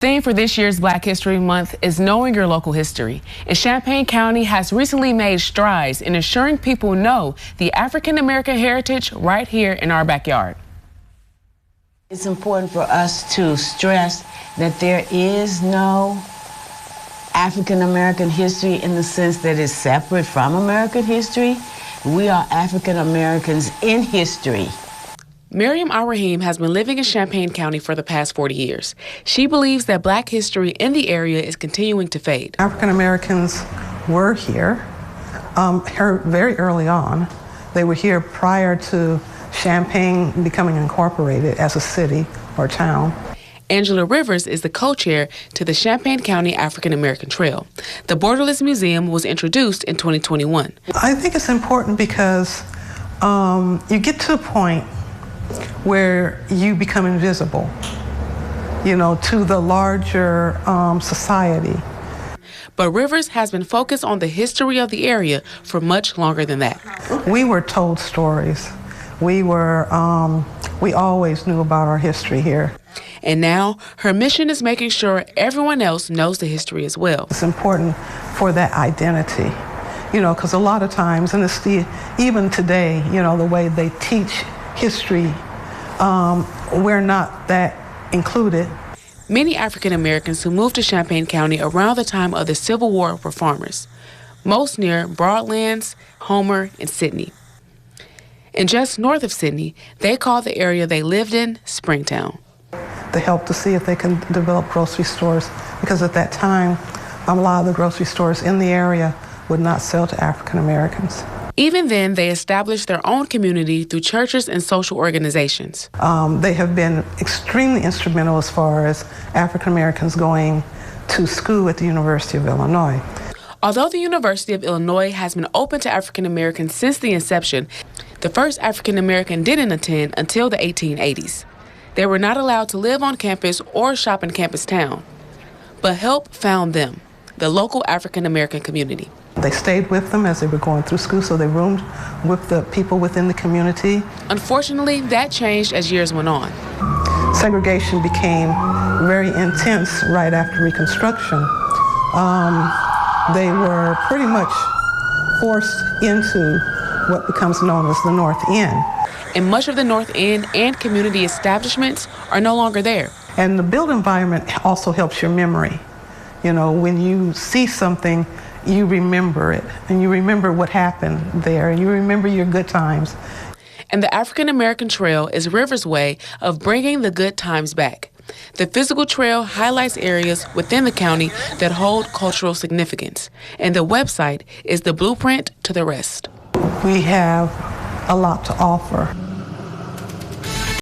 Theme for this year's Black History Month is knowing your local history. And Champaign County has recently made strides in ensuring people know the African American heritage right here in our backyard. It's important for us to stress that there is no African American history in the sense that it's separate from American history. We are African Americans in history. Miriam Al-Rahim has been living in Champaign County for the past 40 years. She believes that Black history in the area is continuing to fade. African Americans were here very early on. They were here prior to Champaign becoming incorporated as a city or town. Angela Rivers is the co-chair to the Champaign County African American Trail. The Borderless Museum was introduced in 2021. I think it's important because you get to a point where you become invisible, to the larger society. But Rivers has been focused on the history of the area for much longer than that. We were told stories. We always knew about our history here. And now her mission is making sure everyone else knows the history as well. It's important for that identity, because a lot of times, and even today, the way they teach history, we're not that included. Many African Americans who moved to Champaign County around the time of the Civil War were farmers, most near Broadlands, Homer, and Sidney. And just north of Sidney, they call the area they lived in Springtown. They help to see if they can develop grocery stores, because at that time, a lot of the grocery stores in the area would not sell to African Americans. Even then, they established their own community through churches and social organizations. They have been extremely instrumental as far as African Americans going to school at the University of Illinois. Although the University of Illinois has been open to African Americans since the inception, the first African American didn't attend until the 1880s. They were not allowed to live on campus or shop in campus town. But help found them, the local African American community. They stayed with them as they were going through school, so they roomed with the people within the community. Unfortunately, that changed as years went on. Segregation became very intense right after Reconstruction. They were pretty much forced into what becomes known as the North End. And much of the North End and community establishments are no longer there. And the built environment also helps your memory. When you see something, you remember it, and you remember what happened there, and you remember your good times. And the African American Trail is Rivers' way of bringing the good times back. The physical trail highlights areas within the county that hold cultural significance, and the website is the blueprint to the rest. We have a lot to offer.